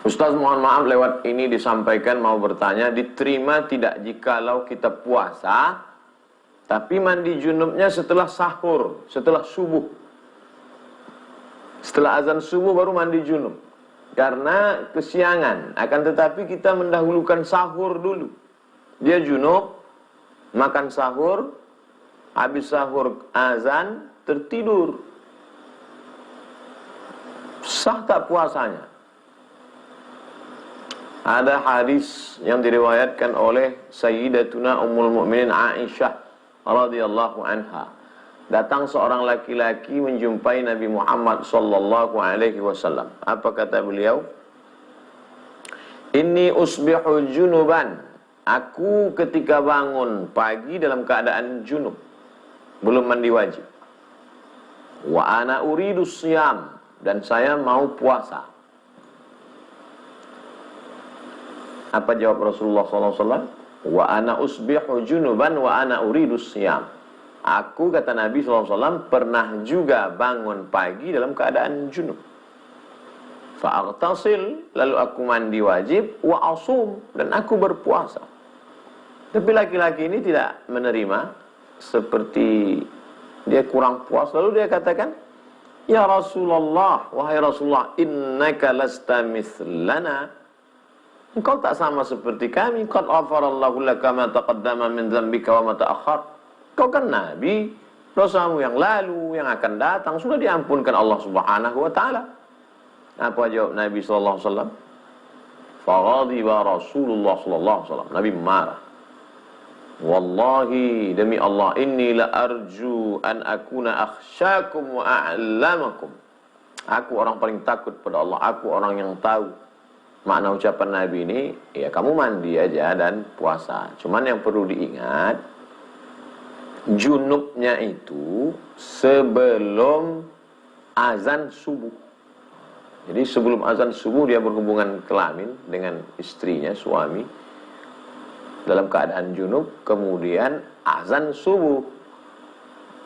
Ustaz, mohon maaf lewat ini disampaikan, mau bertanya, diterima tidak jikalau kita puasa tapi mandi junubnya setelah sahur, setelah subuh, setelah azan subuh baru mandi junub? Karena kesiangan, akan tetapi kita mendahulukan sahur dulu. Dia junub, makan sahur, habis sahur azan, tertidur. Sah tak puasanya? Ada hadis yang diriwayatkan oleh Sayyidatuna Ummul Mukminin Aisyah radhiyallahu anha. Datang seorang laki-laki menjumpai Nabi Muhammad sallallahu alaihi wasallam. Apa kata beliau? Inni usbihu junuban. Aku ketika bangun pagi dalam keadaan junub, belum mandi wajib. Wa ana uridu siyam, dan saya mau puasa. Apa jawab Rasulullah SAW? Wa ana usbihu junuban wa ana uridu siyam. Aku, kata Nabi SAW, pernah juga bangun pagi dalam keadaan junub. Fa'agtasil, lalu aku mandi wajib, wa asum, dan aku berpuasa. Tapi laki-laki ini tidak menerima, seperti dia kurang puas. Lalu dia katakan, ya Rasulullah, wahai Rasulullah, innaka lasta mithlana. Engkau tak sama seperti kami. Qad ghafarallahu laka ma taqaddama min dzambika wa ma ta'akhkhar. Kau kan Nabi, dosamu yang lalu, yang akan datang sudah diampunkan Allah Subhanahu wa taala. Apa jawab Nabi sallallahu alaihi wasallam? Faghadiba Rasulullah sallallahu alaihi wasallam. Nabi marah. Wallahi, demi Allah, inni la arju an akuna akhsyakum wa a'lamakum. Aku orang paling takut pada Allah, aku orang yang tahu makna ucapan Nabi ini. Ya kamu mandi aja dan puasa. Cuman yang perlu diingat, junubnya itu sebelum azan subuh. Jadi sebelum azan subuh dia berhubungan kelamin dengan istrinya, suami, dalam keadaan junub, kemudian azan subuh.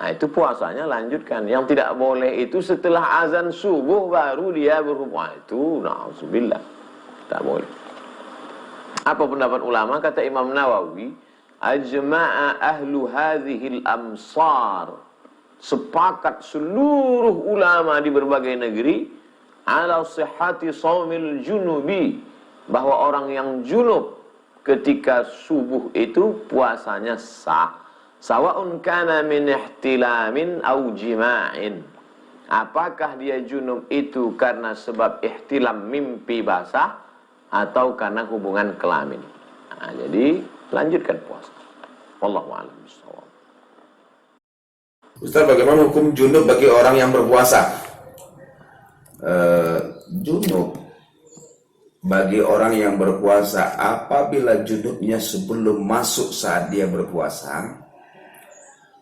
Nah itu puasanya lanjutkan. Yang tidak boleh itu setelah azan subuh baru dia berhubungan. Itu na'udzubillah, tak boleh. Apa pendapat ulama? Kata Imam Nawawi, ajma'a ahlu hadhil amsar, sepakat seluruh ulama di berbagai negeri, ala sihhati shaumil junubi, bahwa orang yang junub ketika subuh itu puasanya sah. Sawa'un kana min ihtilamin au jima'in. Apakah dia junub itu karena sebab ihtilam, mimpi basah, atau karena hubungan kelamin. Nah, jadi lanjutkan puasa. Wallahu a'lam bishawab. Ustaz, bagaimana hukum junub bagi orang yang berpuasa? Junub bagi orang yang berpuasa, apabila junubnya sebelum masuk saat dia berpuasa,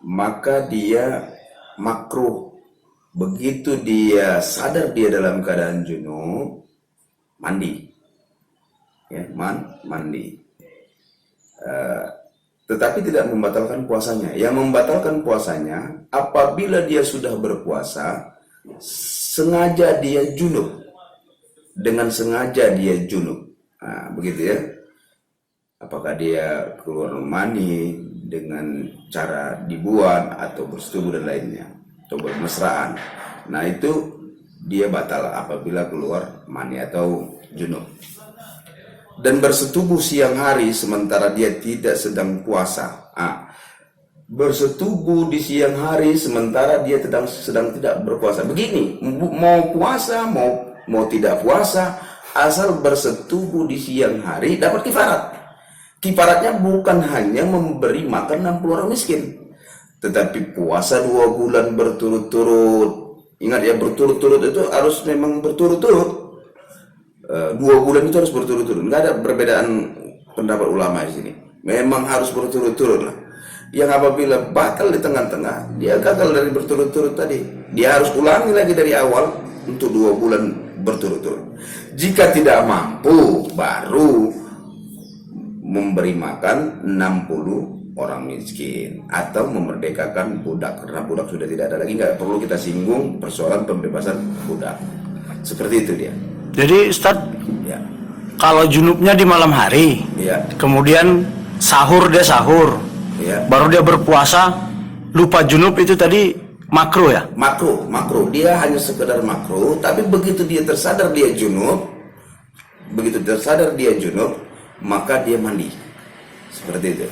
maka dia makruh. Begitu dia sadar dia dalam keadaan junub, mandi. Ya, mandi. Tetapi tidak membatalkan puasanya. Yang membatalkan puasanya apabila dia sudah berpuasa, sengaja dia junub. Dengan sengaja dia junub. Nah, begitu ya. Apakah dia keluar mani dengan cara dibuat atau bersetubuh dan lainnya, atau bermesraan. Nah itu dia batal apabila keluar mani atau junub. Dan bersetubuh siang hari sementara dia tidak sedang puasa. Bersetubuh di siang hari sementara dia sedang tidak berpuasa. Begini, mau puasa mau tidak puasa, asal bersetubuh di siang hari dapat kifarat. Kifaratnya bukan hanya memberi makan 60 orang miskin, tetapi puasa 2 bulan berturut-turut. Ingat ya, berturut-turut itu harus memang berturut-turut. 2 bulan itu harus berturut-turut. Nggak ada perbedaan pendapat ulama di sini. Memang harus berturut-turut lah. Yang apabila batal di tengah-tengah, dia gagal dari berturut-turut tadi, dia harus ulangi lagi dari awal untuk 2 bulan berturut-turut. Jika tidak mampu, baru memberi makan 60 orang miskin atau memerdekakan budak, karena budak sudah tidak ada lagi. Nggak perlu kita singgung persoalan pembebasan budak. Seperti itu dia. Jadi Ustaz, Ya, kalau junubnya di malam hari, ya, kemudian sahur dia sahur, ya. baru dia berpuasa, lupa junub itu tadi makruh ya? Makruh. Dia hanya sekedar makruh, tapi begitu dia tersadar dia junub, maka dia mandi. Seperti itu.